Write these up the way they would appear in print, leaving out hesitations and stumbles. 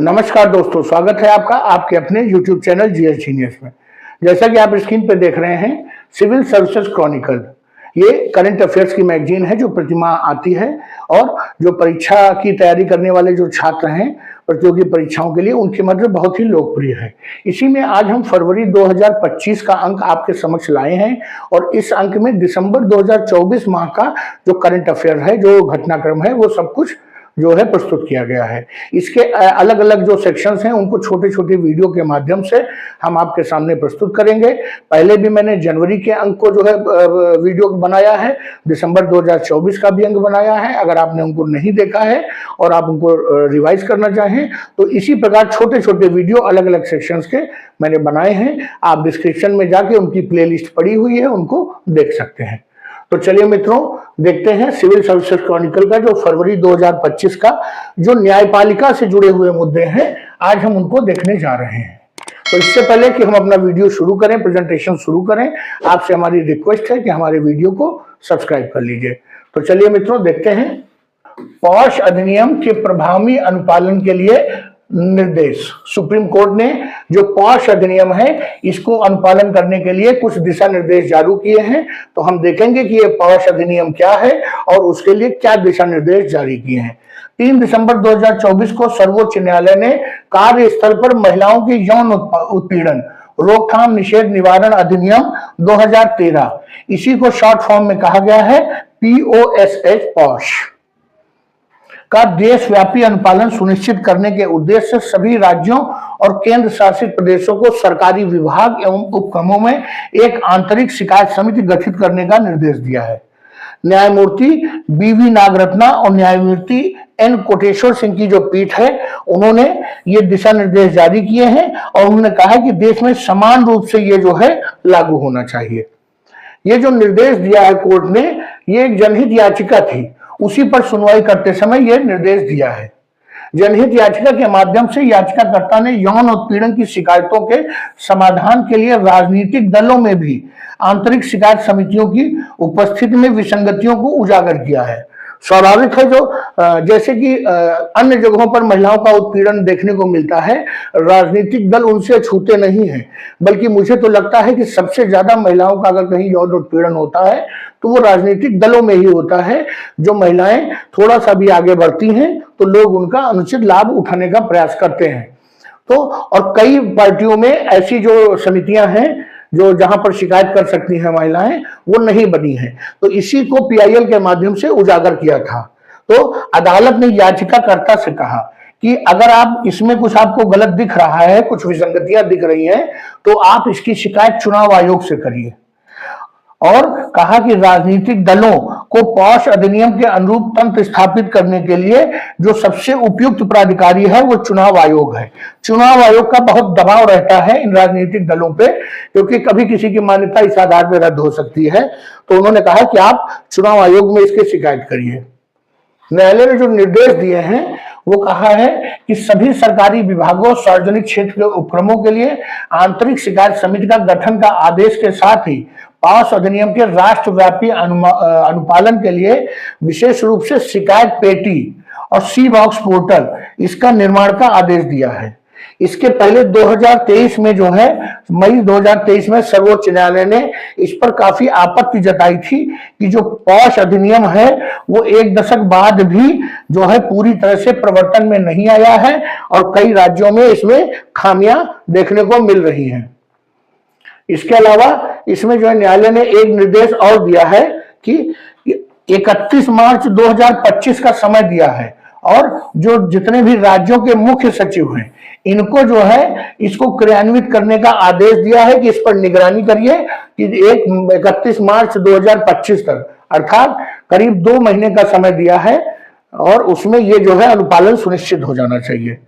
नमस्कार दोस्तों, स्वागत है आपका आपके अपने YouTube चैनल जीएस जीनियस में। जैसा कि आप स्क्रीन पर देख रहे हैं, सिविल सर्विसेज क्रॉनिकल ये करंट अफेयर्स की मैगजीन है जो प्रतिमाह आती है और जो परीक्षा की तैयारी करने वाले जो छात्र हैं प्रतियोगी परीक्षाओं के लिए उनके मध्य बहुत ही लोकप्रिय है। इसी में आज हम फरवरी 2025 का अंक आपके समक्ष लाए हैं और इस अंक में दिसंबर 2024 माह का जो करंट अफेयर है, जो घटनाक्रम है, वो सब कुछ जो है प्रस्तुत किया गया है। इसके अलग अलग जो सेक्शंस हैं उनको छोटे छोटे वीडियो के माध्यम से हम आपके सामने प्रस्तुत करेंगे। पहले भी मैंने जनवरी के अंक को जो है वीडियो बनाया है, दिसंबर 2024 का भी अंक बनाया है। अगर आपने उनको नहीं देखा है और आप उनको रिवाइज करना चाहें तो इसी प्रकार छोटे छोटे वीडियो अलग अलग सेक्शंस के मैंने बनाए हैं। आप डिस्क्रिप्शन में जाके उनकी प्लेलिस्ट पड़ी हुई है, उनको देख सकते हैं। तो चलिए मित्रों, देखते हैं सिविल सर्विसेज क्रॉनिकल का जो फरवरी 2025 का जो न्यायपालिका से जुड़े हुए मुद्दे हैं, आज हम उनको देखने जा रहे हैं। तो इससे पहले कि हम अपना वीडियो शुरू करें, प्रेजेंटेशन शुरू करें, आपसे हमारी रिक्वेस्ट है कि हमारे वीडियो को सब्सक्राइब कर लीजिए। तो चलिए मित्रों, देखते हैं पॉश अधिनियम के प्रभावी अनुपालन के लिए निर्देश। सुप्रीम कोर्ट ने जो पॉश अधिनियम है इसको अनुपालन करने के लिए कुछ दिशा निर्देश जारी किए हैं। तो हम देखेंगे कि ये पॉश अधिनियम क्या है और उसके लिए क्या दिशा निर्देश जारी किए हैं। 3 दिसंबर 2024 को सर्वोच्च न्यायालय ने कार्यस्थल पर महिलाओं की यौन उत्पीड़न रोकथाम निषेध निवारण अधिनियम 2013, इसी को शॉर्ट फॉर्म में कहा गया है POSH पॉश का देशव्यापी अनुपालन सुनिश्चित करने के उद्देश्य से सभी राज्यों और केंद्र शासित प्रदेशों को सरकारी विभाग एवं उपक्रमों में एक आंतरिक शिकायत समिति गठित करने का निर्देश दिया है। न्यायमूर्ति BV नागरत्ना और न्यायमूर्ति N कोटेश्वर सिंह की जो पीठ है, उन्होंने ये दिशा निर्देश जारी किए हैं और उन्होंने कहा कि देश में समान रूप से ये जो है लागू होना चाहिए। ये जो निर्देश दिया है कोर्ट ने, ये एक जनहित याचिका थी, उसी पर सुनवाई करते समय यह निर्देश दिया है। जनहित याचिका के माध्यम से याचिकाकर्ता ने यौन उत्पीड़न की शिकायतों के समाधान के लिए राजनीतिक दलों में भी आंतरिक शिकायत समितियों की उपस्थिति में विसंगतियों को उजागर किया है। स्वाभाविक है, जो जैसे कि अन्य जगहों पर महिलाओं का उत्पीड़न देखने को मिलता है, राजनीतिक दल उनसे छूते नहीं हैं, बल्कि मुझे तो लगता है कि सबसे ज्यादा महिलाओं का अगर कहीं यौन उत्पीड़न होता है तो वो राजनीतिक दलों में ही होता है। जो महिलाएं थोड़ा सा भी आगे बढ़ती हैं तो लोग उनका अनुचित लाभ उठाने का प्रयास करते हैं। तो और कई पार्टियों में ऐसी जो समितियां हैं जो जहां पर शिकायत कर सकती हैं महिलाएं, वो नहीं बनी है। तो इसी को PIL के माध्यम से उजागर किया था। तो अदालत ने याचिकाकर्ता से कहा कि अगर आप इसमें कुछ आपको गलत दिख रहा है, कुछ विसंगतियां दिख रही हैं, तो आप इसकी शिकायत चुनाव आयोग से करिए। और कहा कि राजनीतिक दलों को पॉश अधिनियम के अनुरूप तंत्र स्थापित करने के लिए जो सबसे उपयुक्त प्राधिकारी है वो चुनाव आयोग है। चुनाव आयोग का बहुत दबाव रहता है इन राजनीतिक दलों पे, क्योंकि कभी किसी की मान्यता इस आधार पर रद्द हो सकती है। तो उन्होंने कहा कि आप चुनाव आयोग में इसकी शिकायत करिए। न्यायालय ने जो निर्देश दिए हैं वो कहा है कि सभी सरकारी विभागों, सार्वजनिक क्षेत्र के उपक्रमों के लिए आंतरिक शिकायत समिति का गठन का आदेश के साथ ही पॉश अधिनियम के राष्ट्रव्यापी अनुपालन के लिए विशेष रूप से शिकायत पेटी और C-बॉक्स पोर्टल इसका निर्माण का आदेश दिया है। इसके पहले 2023 में जो है, मई 2023 में सर्वोच्च न्यायालय ने इस पर काफी आपत्ति जताई थी कि जो पॉश अधिनियम है वो 1 दशक बाद भी जो है पूरी तरह से प्रवर्तन में नहीं आया है और कई राज्यों में इसमें खामियां देखने को मिल रही हैं। इसके अलावा इसमें जो है न्यायालय ने एक निर्देश और दिया है कि 31 मार्च 2025 का समय दिया है और जो जितने भी राज्यों के मुख्य सचिव हैं इनको जो है इसको क्रियान्वित करने का आदेश दिया है कि इस पर निगरानी करिए कि 31 मार्च 2025 तक, अर्थात करीब 2 महीने का समय दिया है और उसमें ये जो है अनुपालन सुनिश्चित हो जाना चाहिए।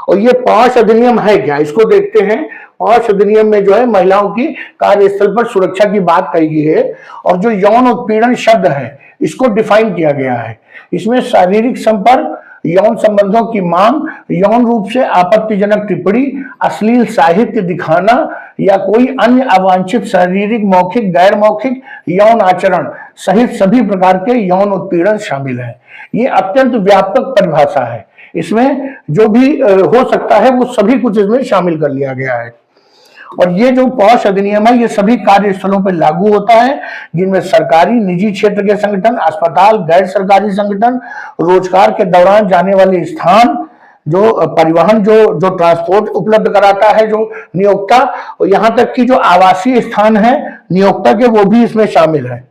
और ये पॉश अधिनियम है क्या, इसको देखते हैं। पॉश अधिनियम में जो है महिलाओं की कार्यस्थल पर सुरक्षा की बात कही गई है और जो यौन उत्पीड़न शब्द है इसको डिफाइन किया गया है। इसमें शारीरिक संपर्क, यौन संबंधों की मांग, यौन रूप से आपत्तिजनक टिप्पणी, अश्लील साहित्य दिखाना या कोई अन्य अवांछित शारीरिक, मौखिक, गैर मौखिक यौन आचरण सहित सभी प्रकार के यौन उत्पीड़न शामिल है। ये अत्यंत व्यापक परिभाषा है। इसमें जो भी हो सकता है वो सभी कुछ इसमें शामिल कर लिया गया है। और ये जो पॉश अधिनियम है ये सभी कार्यस्थलों पर लागू होता है, जिनमें सरकारी निजी क्षेत्र के संगठन, अस्पताल, गैर सरकारी संगठन, रोजगार के दौरान जाने वाले स्थान, जो परिवहन, जो ट्रांसपोर्ट उपलब्ध कराता है जो नियोक्ता, और यहाँ तक कि जो आवासीय स्थान है नियोक्ता के, वो भी इसमें शामिल है।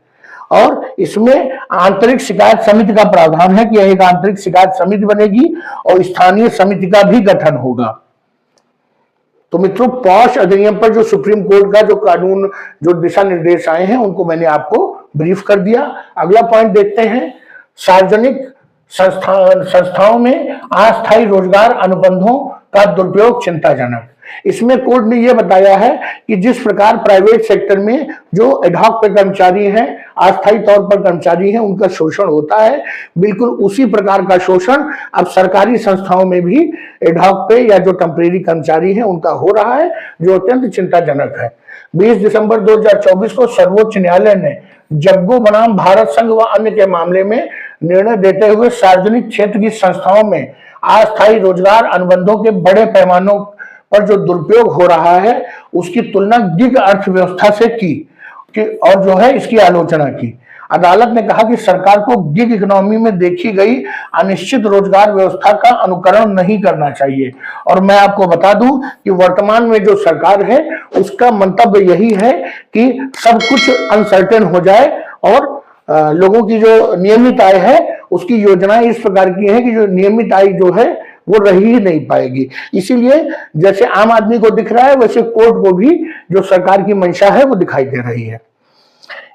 और इसमें आंतरिक शिकायत समिति का प्रावधान है कि एक आंतरिक शिकायत समिति बनेगी और स्थानीय समिति का भी गठन होगा। तो मित्रों, पॉश अधिनियम पर जो सुप्रीम कोर्ट का जो कानून, जो दिशा निर्देश आए हैं, उनको मैंने आपको ब्रीफ कर दिया। अगला पॉइंट देखते हैं, सार्वजनिक संस्थाओं में अस्थायी रोजगार अनुबंधों का दुरुपयोग चिंताजनक। इसमें कोर्ट ने यह बताया है कि जिस प्रकार प्राइवेट सेक्टर में जो एडहॉक पे कर्मचारी हैं, अस्थायी तौर पर कर्मचारी हैं, उनका शोषण होता है, बिल्कुल उसी प्रकार का शोषण अब सरकारी संस्थाओं में भी एडहॉक पे या जो टेम्परेरी कर्मचारी हैं उनका हो रहा है, जो अत्यंत चिंताजनक है। 20 दिसंबर 2024 को सर्वोच्च न्यायालय ने जग्गो बनाम भारत संघ व अन्य के मामले में निर्णय देते हुए सार्वजनिक क्षेत्र की संस्थाओं में अस्थायी रोजगार अनुबंधों के बड़े पैमानों पर जो दुरुपयोग हो रहा है उसकी तुलना गिग अर्थव्यवस्था से की और जो है इसकी आलोचना की। अदालत ने कहा कि सरकार को गिग इकोनॉमी में देखी गई अनिश्चित रोजगार व्यवस्था का अनुकरण नहीं करना चाहिए। और मैं आपको बता दूं कि वर्तमान में जो सरकार है उसका मंतव्य यही है कि सब कुछ अनसर्टेन हो जाए और लोगों की जो नियमित आय है उसकी योजनाएं इस प्रकार की है कि जो नियमित आय जो है वो रह ही नहीं पाएगी। इसीलिए जैसे आम आदमी को दिख रहा है वैसे कोर्ट को भी जो सरकार की मंशा है वो दिखाई दे रही है।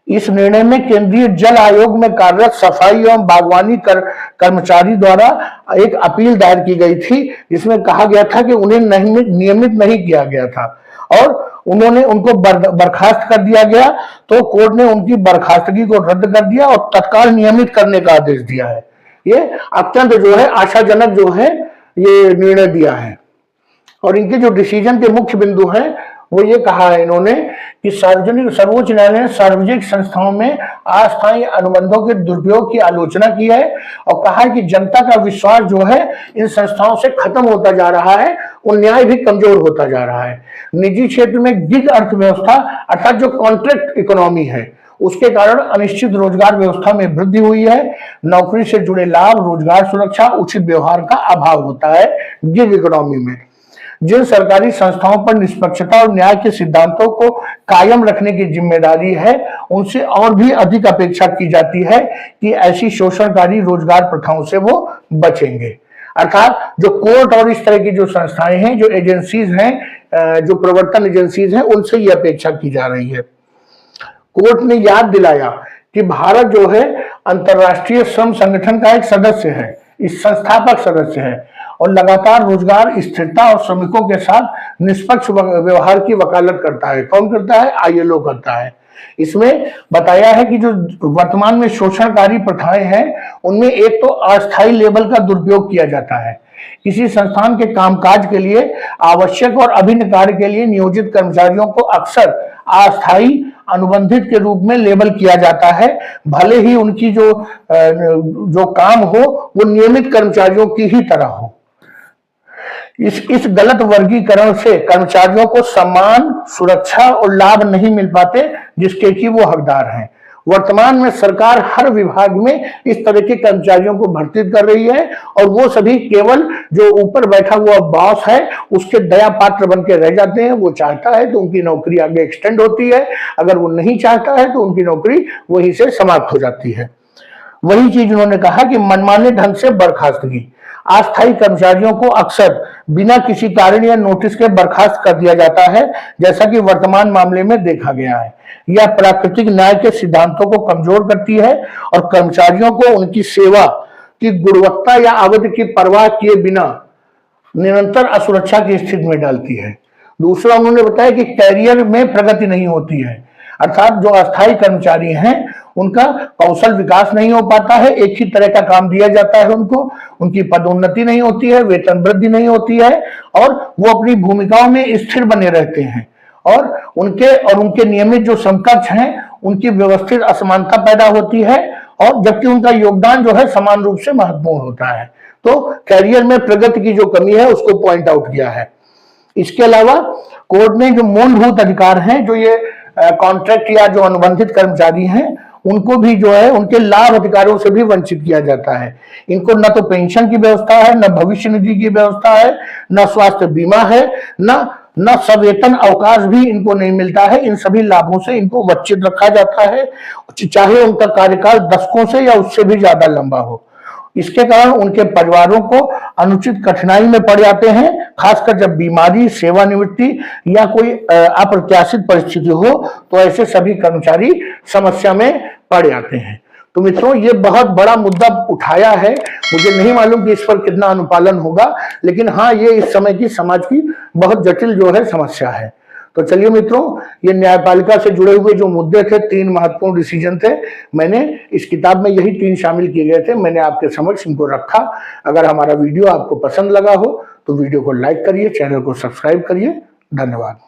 इस निर्णय में केंद्रीय जल आयोग में कार्यरत सफाई एवं बागवानी कर्मचारी द्वारा एक अपील दायर की गई थी, जिसमें कहा गया था कि उन्हें नियमित नहीं किया गया था और उनको बर्खास्त कर दिया गया। तो कोर्ट ने उनकी बर्खास्तगी को रद्द कर दिया और तत्काल नियमित करने का आदेश दिया है। ये अत्यंत जो है आशाजनक जो है ये निर्णय दिया है। और इनके जो डिसीजन के मुख्य बिंदु हैं वो ये कहा है इन्होंने कि सर्वोच्च न्यायालय ने सार्वजनिक संस्थाओं में अस्थायी अनुबंधों के दुरुपयोग की आलोचना की है और कहा है कि जनता का विश्वास जो है इन संस्थाओं से खत्म होता जा रहा है और न्याय भी कमजोर होता जा रहा है। निजी क्षेत्र में गिग अर्थव्यवस्था अर्थात जो कॉन्ट्रैक्ट इकोनॉमी है उसके कारण अनिश्चित रोजगार व्यवस्था में वृद्धि हुई है। नौकरी से जुड़े लाभ, रोजगार सुरक्षा, उचित व्यवहार का अभाव होता है गिग इकोनॉमी में। जिन सरकारी संस्थाओं पर निष्पक्षता और न्याय के सिद्धांतों को कायम रखने की जिम्मेदारी है उनसे और भी अधिक अपेक्षा की जाती है कि ऐसी शोषणकारी रोजगार प्रथाओं से वो बचेंगे। अर्थात जो कोर्ट और इस तरह की जो संस्थाएं हैं, जो एजेंसीज हैं, जो प्रवर्तन एजेंसीज हैं, उनसे ये अपेक्षा की जा रही है। कोर्ट ने याद दिलाया कि भारत जो है अंतर्राष्ट्रीय श्रम संगठन का एक सदस्य है, इस संस्थापक सदस्य है और लगातार रोजगार स्थिरता और श्रमिकों के साथ निष्पक्ष व्यवहार की वकालत करता है। कौन करता है? आईएलओ करता है। इसमें बताया है कि जो वर्तमान में शोषणकारी प्रथाएं हैं उनमें एक तो अस्थायी लेबल का दुरुपयोग किया जाता है। किसी संस्थान के कामकाज के लिए आवश्यक और अभिन्न कार्य के लिए नियोजित कर्मचारियों को अक्सर अस्थायी अनुबंधित के रूप में लेबल किया जाता है, भले ही उनकी जो काम हो वो नियमित कर्मचारियों की ही तरह हो। इस गलत वर्गीकरण से कर्मचारियों को सम्मान, सुरक्षा और लाभ नहीं मिल पाते जिसके कि वो हकदार हैं। वर्तमान में सरकार हर विभाग में इस तरह के कर्मचारियों को भर्ती कर रही है और वो सभी केवल जो ऊपर बैठा हुआ बॉस है उसके दया पात्र बन के रह जाते हैं। वो चाहता है तो उनकी नौकरी आगे एक्सटेंड होती है, अगर वो नहीं चाहता है तो उनकी नौकरी वहीं से समाप्त हो जाती है। वही चीज उन्होंने कहा कि मनमाने ढंग से बर्खास्तगी, अस्थायी कर्मचारियों को अक्सर बिना किसी कारण या नोटिस के बर्खास्त कर दिया जाता है, जैसा कि वर्तमान मामले में देखा गया है। यह प्राकृतिक न्याय के सिद्धांतों को कमजोर करती है और कर्मचारियों को उनकी सेवा की गुणवत्ता या अवधि की परवाह किए बिना निरंतर असुरक्षा की स्थिति में डालती है। दूसरा, उन्होंने बताया कि कैरियर में प्रगति नहीं होती है, अर्थात जो अस्थायी कर्मचारी हैं उनका कौशल विकास नहीं हो पाता है, एक ही तरह का काम दिया जाता है उनकी पदोन्नति नहीं होती है, वेतन वृद्धि नहीं होती है और वो अपनी भूमिकाओं में स्थिर बने रहते हैं और उनके नियमित जो समकक्ष हैं उनकी व्यवस्थित असमानता पैदा होती है और जबकि उनका योगदान जो है समान रूप से महत्वपूर्ण होता है। तो कैरियर में प्रगति की जो कमी है उसको पॉइंट आउट किया है। इसके अलावा कोर्ट ने जो मूलभूत अधिकार हैं, जो ये कॉन्ट्रैक्ट या जो अनुबंधित कर्मचारी हैं, उनको भी जो है उनके लाभ अधिकारों से भी वंचित किया जाता है। इनको न तो पेंशन की व्यवस्था है, न भविष्य निधि की व्यवस्था है, न स्वास्थ्य बीमा है, न सवेतन अवकाश भी इनको नहीं मिलता है। इन सभी लाभों से इनको वंचित रखा जाता है, चाहे उनका कार्यकाल दशकों से या उससे भी ज्यादा लंबा हो। इसके कारण उनके परिवारों को अनुचित कठिनाई में पड़ जाते हैं, खासकर जब बीमारी, सेवानिवृत्ति या कोई अप्रत्याशित परिस्थिति हो तो ऐसे सभी कर्मचारी समस्या में पड़ जाते हैं। तो मित्रों, ये बहुत बड़ा मुद्दा उठाया है। मुझे नहीं मालूम कि इस पर कितना अनुपालन होगा, लेकिन हाँ, ये इस समय की समाज की बहुत जटिल जो है समस्या है। तो चलिए मित्रों, ये न्यायपालिका से जुड़े हुए जो मुद्दे थे, 3 महत्वपूर्ण डिसीजन थे, मैंने इस किताब में यही 3 शामिल किए गए थे, मैंने आपके समक्ष इनको रखा। अगर हमारा वीडियो आपको पसंद लगा हो तो वीडियो को लाइक करिए, चैनल को सब्सक्राइब करिए। धन्यवाद।